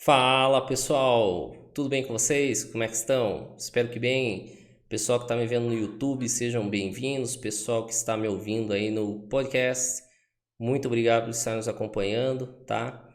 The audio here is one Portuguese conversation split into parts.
Fala pessoal, tudo bem com vocês? Como é que estão? Espero que bem. Pessoal que está me vendo no YouTube, sejam bem-vindos. Pessoal que está me ouvindo aí no podcast, muito obrigado por estar nos acompanhando, tá?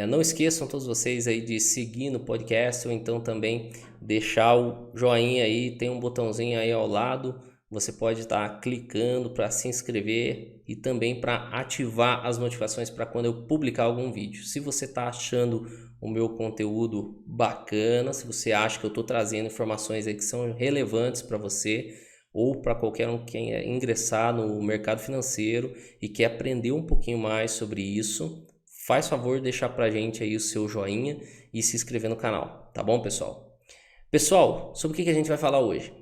Não esqueçam todos vocês aí de seguir no podcast ou então também deixar o joinha aí, tem um botãozinho aí ao lado. Você pode estar clicando para se inscrever e também para ativar as notificações para quando eu publicar algum vídeo. Se você está achando o meu conteúdo bacana, se você acha que eu estou trazendo informações aí que são relevantes para você ou para qualquer um que quer ingressar no mercado financeiro e quer aprender um pouquinho mais sobre isso, faz favor de deixar para a gente aí o seu joinha e se inscrever no canal, tá bom, pessoal? Pessoal, sobre o que a gente vai falar hoje?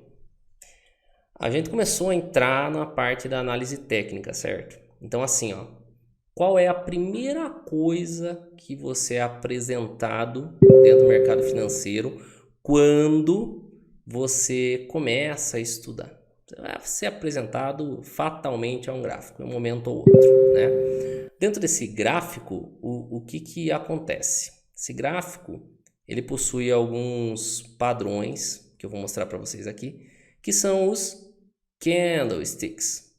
A gente começou a entrar na parte da análise técnica, certo? Então assim, ó, qual é a primeira coisa que você é apresentado dentro do mercado financeiro quando você começa a estudar? Você vai ser apresentado fatalmente a um gráfico, em um momento ou outro, né? Dentro desse gráfico, o que acontece? Esse gráfico, ele possui alguns padrões, que eu vou mostrar para vocês aqui, que são os candlesticks.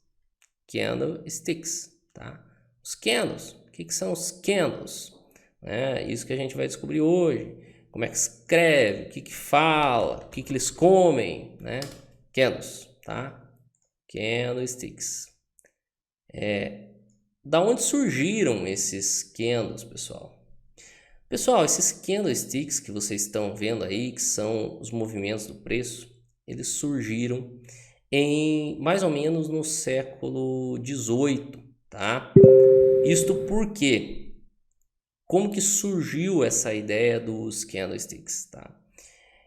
Candlesticks, tá? Os candles. O que são os candles? Isso que a gente vai descobrir hoje. Como é que escreve, o que fala, o que eles comem, né? Candles, tá? Candlesticks. Da onde surgiram esses candles, pessoal? Pessoal, esses candlesticks que vocês estão vendo aí, que são os movimentos do preço, eles surgiram em mais ou menos no século XVIII, tá? Isto porque, como que surgiu essa ideia dos candlesticks, tá?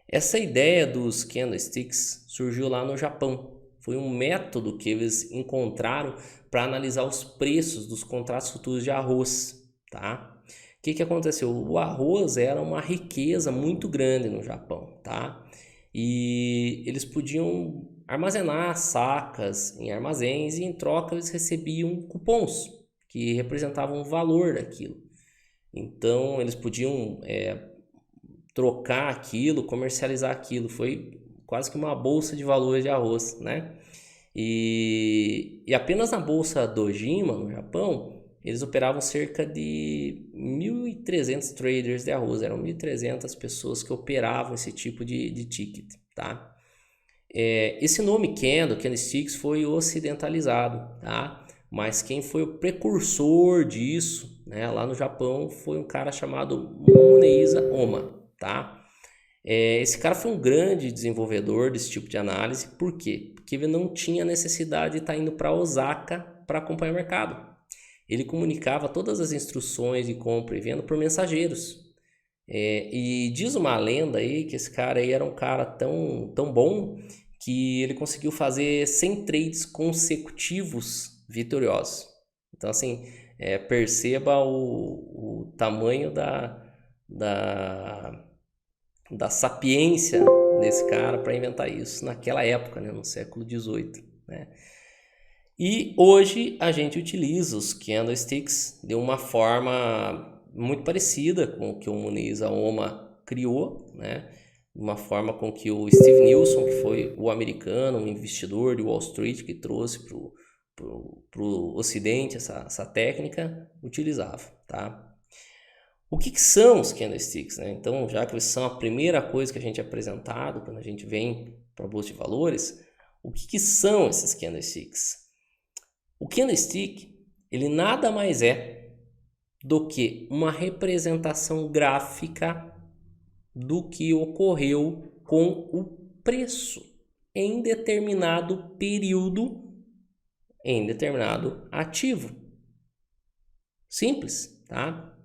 Essa ideia dos candlesticks surgiu lá no Japão. Foi um método que eles encontraram para analisar os preços dos contratos futuros de arroz, tá? O que aconteceu? O arroz era uma riqueza muito grande no Japão, tá? E eles podiam armazenar sacas em armazéns e em troca eles recebiam cupons que representavam o valor daquilo. Então eles podiam trocar aquilo, comercializar aquilo. Foi quase que uma bolsa de valores de arroz, né? E apenas na bolsa Dojima, no Japão, eles operavam cerca de 1.300 traders de arroz. Eram 1.300 pessoas que operavam esse tipo de ticket, tá? Esse nome Candlesticks foi ocidentalizado, tá? Mas quem foi o precursor disso, né, lá no Japão, foi um cara chamado Muneiza Oma, tá? Esse cara foi um grande desenvolvedor desse tipo de análise. Por quê? Porque ele não tinha necessidade de estar indo para Osaka para acompanhar o mercado. Ele comunicava todas as instruções de compra e venda por mensageiros. E diz uma lenda aí que esse cara aí era um cara tão bom que ele conseguiu fazer 100 trades consecutivos vitoriosos. Então, assim, perceba o tamanho da, da sapiência desse cara para inventar isso naquela época, né, no século XVIII, né? E hoje a gente utiliza os candlesticks de uma forma muito parecida com o que o Muniz Aoma criou, né? Uma forma com que o Steve Nielsen, que foi o americano, um investidor de Wall Street que trouxe para o Ocidente essa técnica, utilizava, tá? O que são os candlesticks, né? Então, já que eles são a primeira coisa que a gente é apresentado quando a gente vem para a Bolsa de Valores, o que são esses candlesticks? O candlestick, ele nada mais é do que uma representação gráfica do que ocorreu com o preço em determinado período, em determinado ativo. Simples, tá?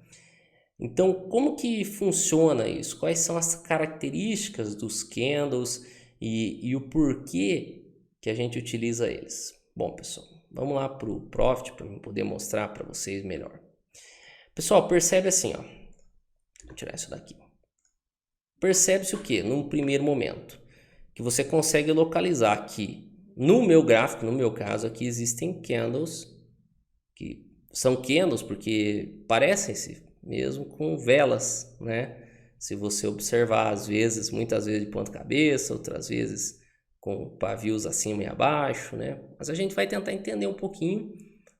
Então, como que funciona isso? Quais são as características dos candles e o porquê que a gente utiliza eles? Bom, pessoal, vamos lá para o Profit para eu poder mostrar para vocês melhor. Pessoal, percebe assim, ó. Vou tirar isso daqui. Percebe-se o que? Num primeiro momento, que você consegue localizar aqui no meu gráfico, no meu caso aqui, existem candles que são candles porque parecem-se mesmo com velas, né? Se você observar, às vezes, muitas vezes de ponta cabeça, outras vezes com pavios acima e abaixo, né? Mas a gente vai tentar entender um pouquinho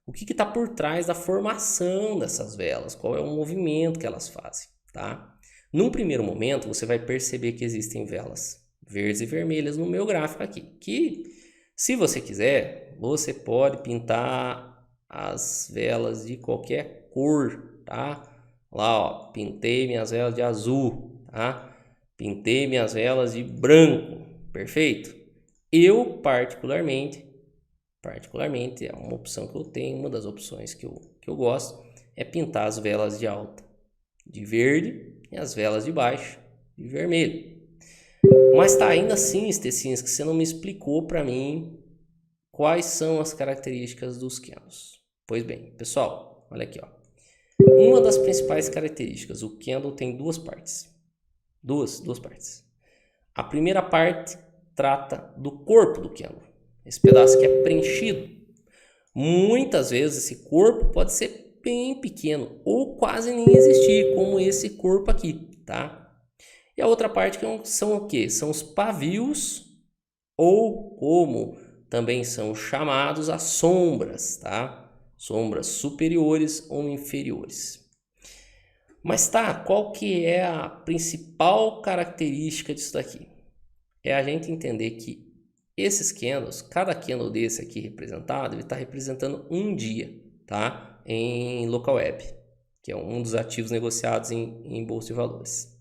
o que está por trás da formação dessas velas, qual é o movimento que elas fazem, tá? Num primeiro momento, você vai perceber que existem velas verdes e vermelhas no meu gráfico aqui, que, se você quiser, você pode pintar as velas de qualquer cor, tá? Lá, ó, pintei minhas velas de azul, tá? Pintei minhas velas de branco, perfeito? Eu, particularmente, é uma opção que eu tenho, uma das opções que eu gosto, é pintar as velas de alta de verde e as velas de baixo de vermelho. Mas tá, ainda assim, Stecins, que você não me explicou para mim quais são as características dos candles. Pois bem, pessoal, olha aqui, ó. Uma das principais características, o candle tem duas partes. Duas partes. A primeira parte trata do corpo do candle. Esse pedaço que é preenchido. Muitas vezes esse corpo pode ser bem pequeno ou quase nem existir, como esse corpo aqui, tá? E a outra parte que são o quê? São os pavios, ou como também são chamados, as sombras, tá? Sombras superiores ou inferiores. Mas tá, qual que é a principal característica disso daqui? É a gente entender que esses candles, cada candle desse aqui representado, ele está representando um dia, tá? Em local web, que é um dos ativos negociados em bolsa de valores.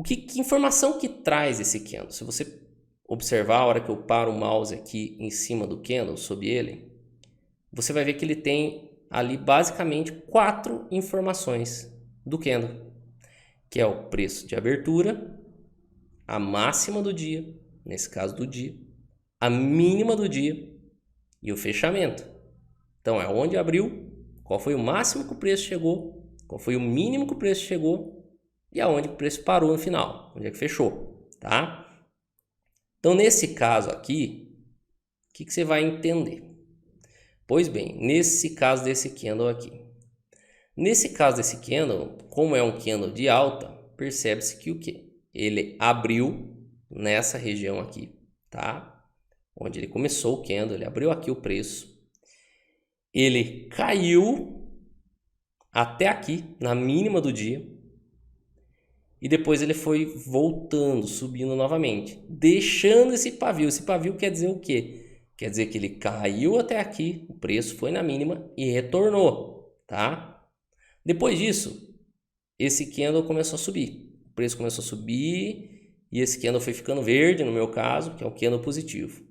Que informação que traz esse candle? Se você observar a hora que eu paro o mouse aqui em cima do candle, sob ele, você vai ver que ele tem ali basicamente 4 informações do candle, que é o preço de abertura, a máxima do dia, nesse caso do dia, a mínima do dia e o fechamento. Então é onde abriu, qual foi o máximo que o preço chegou, qual foi o mínimo que o preço chegou e aonde o preço parou no final, onde é que fechou, tá? Então nesse caso aqui, o que você vai entender? Pois bem, nesse caso desse candle aqui. Nesse caso desse candle, como é um candle de alta, percebe-se que o quê? Ele abriu nessa região aqui, tá? Onde ele começou o candle, ele abriu aqui o preço. Ele caiu até aqui, na mínima do dia. E depois ele foi voltando, subindo novamente, deixando esse pavio. Esse pavio quer dizer o quê? Quer dizer que ele caiu até aqui, o preço foi na mínima e retornou, tá? Depois disso, esse candle começou a subir. O preço começou a subir e esse candle foi ficando verde, no meu caso, que é o candle positivo.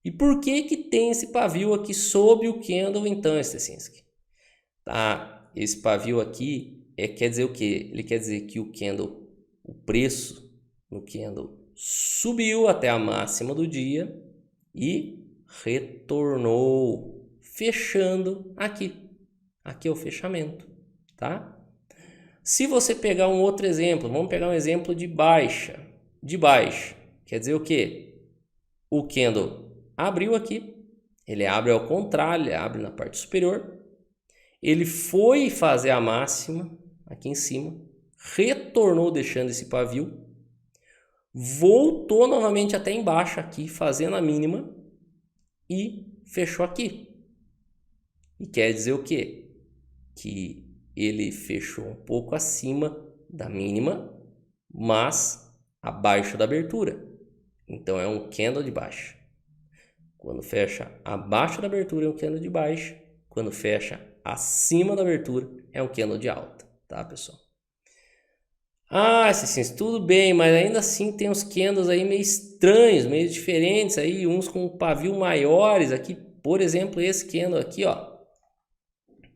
E por que que tem esse pavio aqui sob o candle então, Stecins? Tá, esse pavio aqui quer dizer o quê? Ele quer dizer que o candle, o preço no candle subiu até a máxima do dia e retornou, fechando aqui. Aqui é o fechamento, tá? Se você pegar um outro exemplo, vamos pegar um exemplo de baixa. De baixa, quer dizer o quê? O candle abriu aqui, ele abre ao contrário, ele abre na parte superior. Ele foi fazer a máxima aqui em cima, retornou deixando esse pavio, voltou novamente até embaixo aqui, fazendo a mínima e fechou aqui. E quer dizer o quê? Que ele fechou um pouco acima da mínima, mas abaixo da abertura. Então é um candle de baixa. Quando fecha abaixo da abertura é um candle de baixa. Quando fecha acima da abertura é um candle de alta, tá, pessoal? Ah, sim, tudo bem, mas ainda assim tem uns candles aí meio estranhos, meio diferentes aí, uns com pavio maiores aqui, por exemplo, esse candle aqui, ó.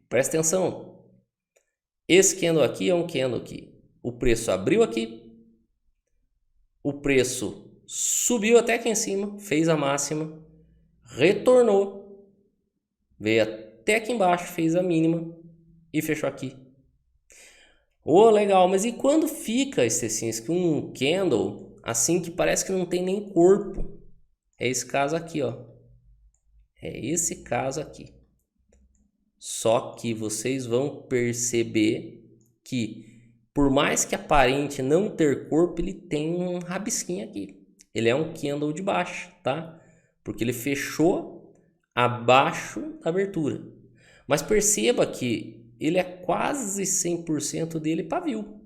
Presta atenção. Esse candle aqui é um candle que o preço abriu aqui, o preço subiu até aqui em cima, fez a máxima, retornou, veio até aqui embaixo, fez a mínima e fechou aqui. Oh, legal, mas e quando fica, Stecins, um candle assim que parece que não tem nem corpo? É esse caso aqui, ó. É esse caso aqui. Só que vocês vão perceber que por mais que aparente não ter corpo, ele tem um rabisquinho aqui. Ele é um candle de baixa, tá? Porque ele fechou abaixo da abertura. Mas perceba que ele é quase 100% dele pavio.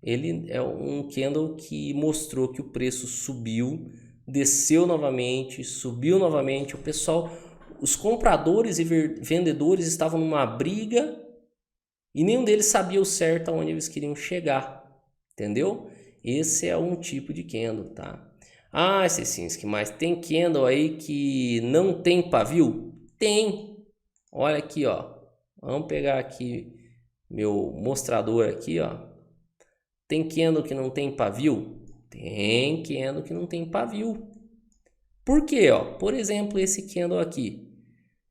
Ele é um candle que mostrou que o preço subiu, desceu novamente, subiu novamente. O pessoal, os compradores e vendedores estavam numa briga e nenhum deles sabia o certo aonde eles queriam chegar, entendeu? Esse é um tipo de candle, tá? Ah, Cecinski, mas tem candle aí que não tem pavio? Tem. Olha aqui, ó. Vamos pegar aqui meu mostrador aqui, ó. Tem candle que não tem pavio? Tem candle que não tem pavio. Por quê? Ó? Por exemplo, esse candle aqui.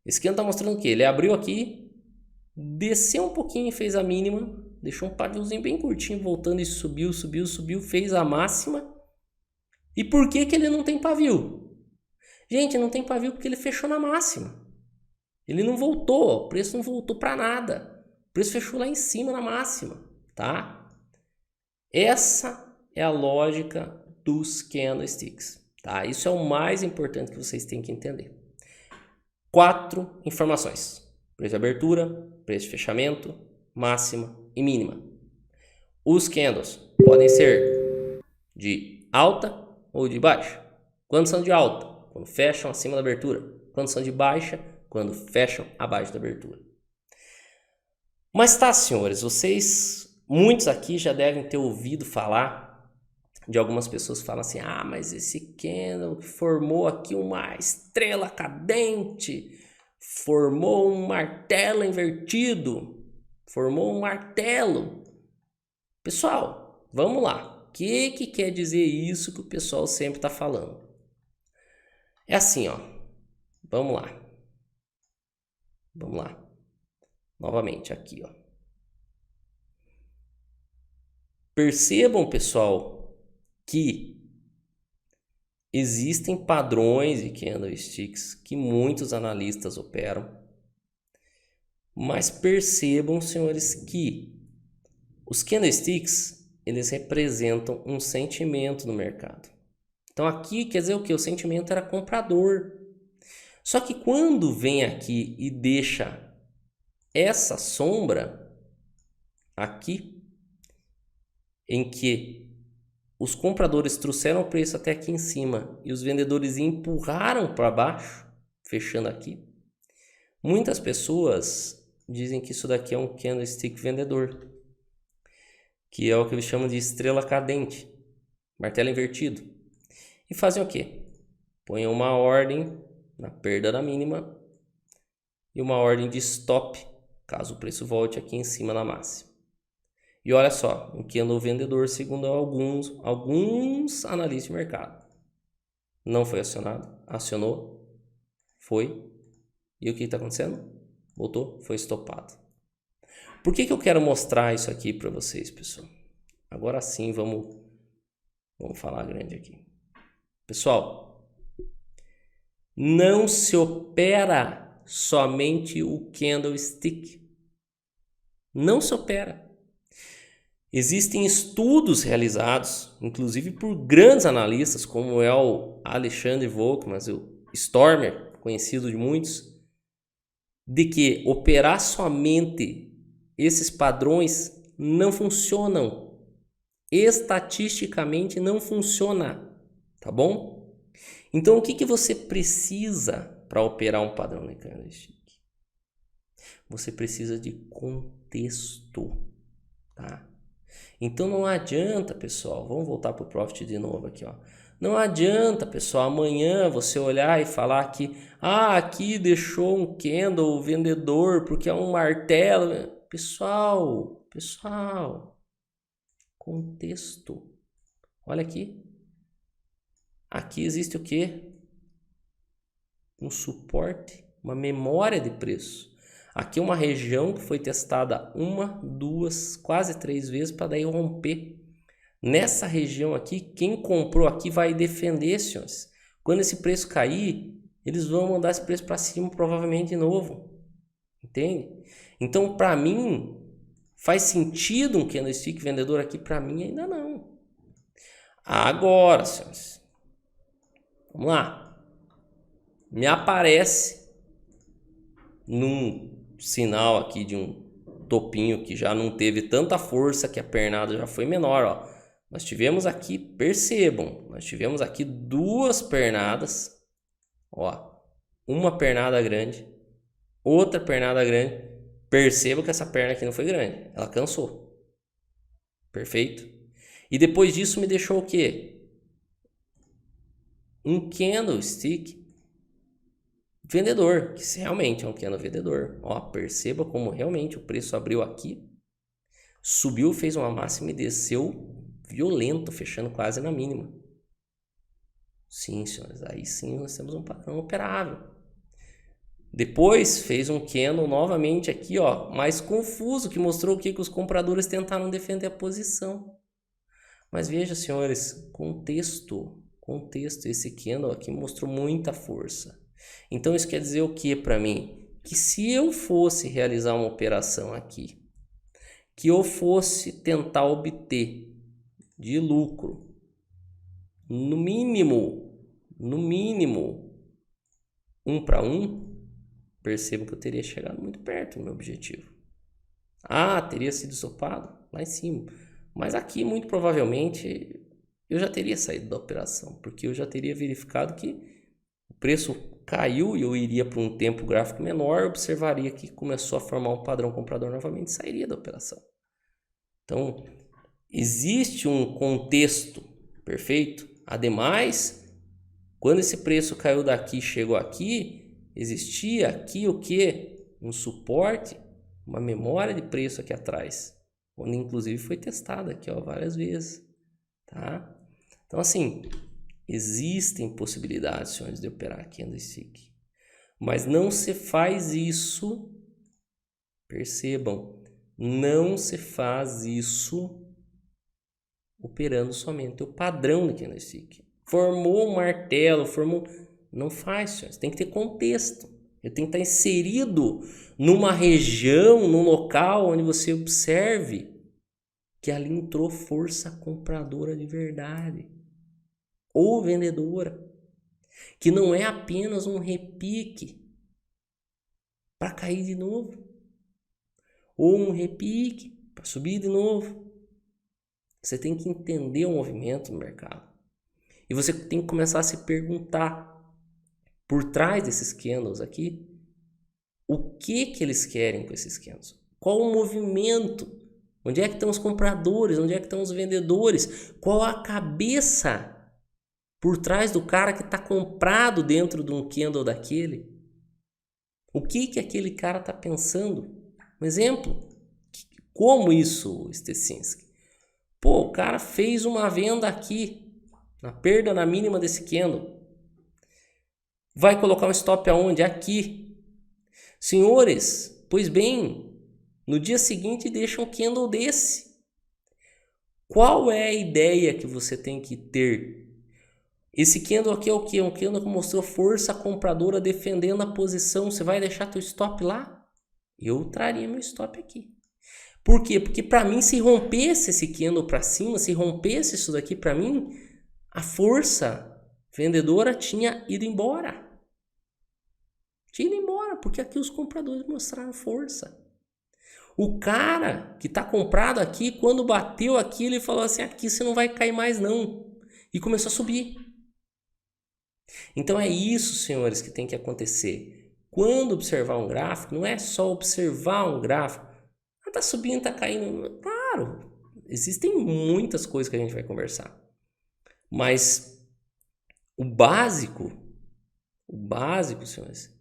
Esse candle está mostrando o quê? Ele abriu aqui, desceu um pouquinho e fez a mínima, deixou um paviozinho bem curtinho, voltando e subiu, subiu, subiu, fez a máxima. E por que que ele não tem pavio? Gente, não tem pavio porque ele fechou na máxima. Ele não voltou, o preço não voltou para nada. O preço fechou lá em cima na máxima, tá? Essa é a lógica dos candlesticks, tá? Isso é o mais importante que vocês têm que entender. 4 informações: preço de abertura, preço de fechamento, máxima e mínima. Os candles podem ser de alta ou de baixa. Quando são de alta? Quando fecham acima da abertura. Quando são de baixa? Quando fecham abaixo da abertura. Mas tá, senhores, muitos aqui já devem ter ouvido falar de algumas pessoas que falam assim: ah, mas esse candle formou aqui uma estrela cadente, formou um martelo invertido, formou um martelo. Pessoal, vamos lá. O que quer dizer isso que o pessoal sempre está falando? É assim, ó. Vamos lá. Vamos lá. Novamente aqui, ó. Percebam, pessoal, que existem padrões de candlesticks que muitos analistas operam. Mas percebam, senhores, que os candlesticks, eles representam um sentimento no mercado. Então aqui quer dizer o que? O sentimento era comprador. Só que quando vem aqui e deixa essa sombra aqui, em que os compradores trouxeram o preço até aqui em cima e os vendedores empurraram para baixo, fechando aqui, muitas pessoas dizem que isso daqui é um candlestick vendedor, que é o que eles chamam de estrela cadente, martelo invertido. E fazem o quê? Põem uma ordem na perda da mínima e uma ordem de stop, caso o preço volte aqui em cima na máxima. E olha só, um candle vendedor, segundo alguns analistas de mercado. Não foi acionado, acionou, foi. E o que está acontecendo? Voltou, foi estopado. Por que eu quero mostrar isso aqui para vocês, pessoal? Agora sim, vamos falar grande aqui. Pessoal, não se opera somente o candlestick. Não se opera. Existem estudos realizados, inclusive por grandes analistas, como é o Alexander Volkmann, o Stormer, conhecido de muitos, de que operar somente esses padrões não funcionam. Estatisticamente não funciona, tá bom? Então o que você precisa para operar um padrão de candlestick? Você precisa de contexto, tá? Então não adianta, pessoal, vamos voltar para o Profit de novo aqui, ó. Não adianta, pessoal, amanhã você olhar e falar que aqui deixou um candle o vendedor porque é um martelo. Pessoal, contexto. Olha aqui. Aqui existe o quê? Um suporte, uma memória de preço. Aqui é uma região que foi testada 1, 2, quase 3 vezes para daí romper. Nessa região aqui, quem comprou aqui vai defender, senhores. Quando esse preço cair, eles vão mandar esse preço para cima provavelmente de novo. Entende? Então, para mim, Faz sentido um candlestick vendedor aqui? Para mim ainda não. Agora, senhores, vamos lá. Me aparece num sinal aqui de um topinho que já não teve tanta força, que a pernada já foi menor, ó. Nós tivemos aqui, percebam, nós tivemos aqui duas pernadas, ó, uma pernada grande, outra pernada grande. Perceba que essa perna aqui não foi grande, ela cansou. Perfeito? E depois disso me deixou o quê? Um candlestick vendedor, que realmente é um candle vendedor. Ó, perceba como realmente o preço abriu aqui, subiu, fez uma máxima e desceu violento, fechando quase na mínima. Sim, senhores, aí sim nós temos um padrão operável. Depois fez um candle novamente aqui, ó, mais confuso, que mostrou que os compradores tentaram defender a posição. Mas veja, senhores, contexto, esse candle aqui mostrou muita força. Então isso quer dizer o que para mim? Que se eu fosse realizar uma operação aqui, que eu fosse tentar obter de lucro, no mínimo 1 para 1, percebo que eu teria chegado muito perto do meu objetivo. Ah, teria sido sopado lá em cima. Mas aqui, muito provavelmente, eu já teria saído da operação, porque eu já teria verificado que o preço caiu e eu iria para um tempo gráfico menor, observaria que começou a formar um padrão comprador novamente e sairia da operação. Então, existe um contexto, perfeito? Ademais, quando esse preço caiu daqui e chegou aqui, existia aqui o quê? Um suporte, uma memória de preço aqui atrás, onde inclusive foi testado aqui, ó, várias vezes, tá? Então assim, existem possibilidades, senhores, de operar candlestick, mas não se faz isso, percebam, não se faz isso operando somente o padrão do candlestick. Formou um martelo, não faz, senhores, tem que ter contexto. Ele tem que estar inserido numa região, num local onde você observe que ali entrou força compradora de verdade ou vendedora, que não é apenas um repique para cair de novo ou um repique para subir de novo. Você tem que entender o movimento no mercado e você tem que começar a se perguntar por trás desses candles aqui, o que eles querem com esses candles? Qual o movimento? Onde é que estão os compradores? Onde é que estão os vendedores? Qual a cabeça por trás do cara que está comprado dentro de um candle daquele? O que aquele cara está pensando? Um exemplo. Como isso, Stecinski? Pô, o cara fez uma venda aqui, na perda na mínima desse candle. Vai colocar um stop aonde? Aqui. Senhores, pois bem, no dia seguinte deixa um candle desse. Qual é a ideia que você tem que ter? Esse candle aqui é o que? Um candle que mostrou força compradora defendendo a posição. Você vai deixar teu stop lá? Eu traria meu stop aqui. Por quê? Porque para mim, se rompesse esse candle para cima, se rompesse isso daqui para mim, a força vendedora tinha ido embora. Tinha ido embora, porque aqui os compradores mostraram força. O cara que está comprado aqui, quando bateu aqui, ele falou assim, aqui você não vai cair mais não. E começou a subir. Então é isso, senhores, que tem que acontecer. Quando observar um gráfico, não é só observar um gráfico. Ah, tá subindo, tá caindo. Claro, existem muitas coisas que a gente vai conversar. Mas o básico, senhores,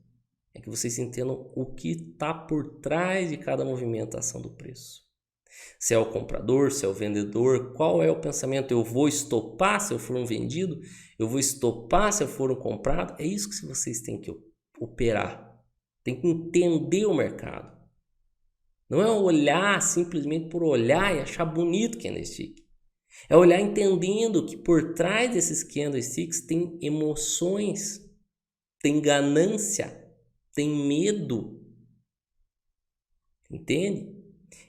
é que vocês entendam o que está por trás de cada movimentação do preço. Se é o comprador, se é o vendedor, qual é o pensamento? Eu vou estopar se eu for um vendido? Eu vou estopar se eu for um comprado? É isso que vocês têm que operar. Tem que entender o mercado. Não é olhar simplesmente por olhar e achar bonito candlestick. É olhar entendendo que por trás desses candlesticks tem emoções, tem ganância, tem medo. Entende?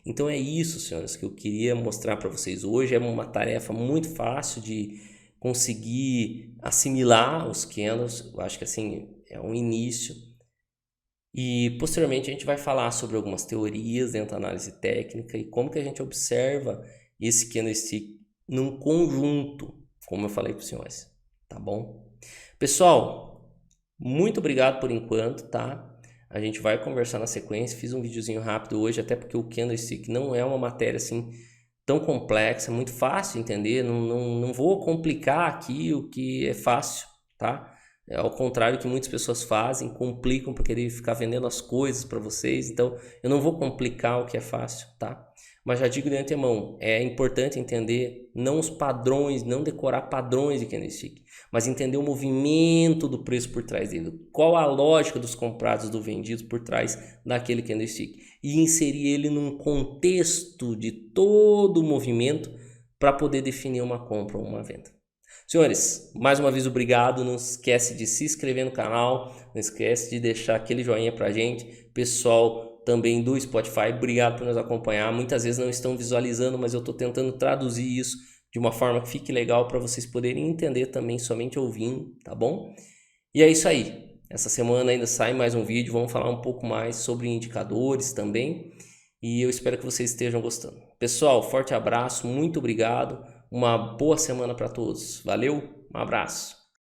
Então é isso, senhores, que eu queria mostrar para vocês hoje. É uma tarefa muito fácil de conseguir assimilar os candles. Eu acho que assim é um início. E posteriormente a gente vai falar sobre algumas teorias dentro da análise técnica e como que a gente observa esse candlestick num conjunto, como eu falei para os senhores, tá bom? Pessoal, muito obrigado por enquanto, tá? A gente vai conversar na sequência. Fiz um videozinho rápido hoje, até porque o candlestick não é uma matéria assim tão complexa, é muito fácil de entender. Não vou complicar aqui o que é fácil, tá? É ao contrário que muitas pessoas fazem, complicam para querer ficar vendendo as coisas para vocês. Então, eu não vou complicar o que é fácil, tá? Mas já digo de antemão, é importante entender não os padrões, não decorar padrões de candlestick, mas entender o movimento do preço por trás dele, qual a lógica dos comprados e dos vendidos por trás daquele candlestick e inserir ele num contexto de todo o movimento para poder definir uma compra ou uma venda. Senhores, mais uma vez obrigado, não esquece de se inscrever no canal, não esquece de deixar aquele joinha pra gente, pessoal também do Spotify, obrigado por nos acompanhar. Muitas vezes não estão visualizando, mas eu estou tentando traduzir isso de uma forma que fique legal para vocês poderem entender também somente ouvindo, tá bom? E é isso aí, essa semana ainda sai mais um vídeo, vamos falar um pouco mais sobre indicadores também e eu espero que vocês estejam gostando. Pessoal, forte abraço, muito obrigado, uma boa semana para todos, valeu, um abraço.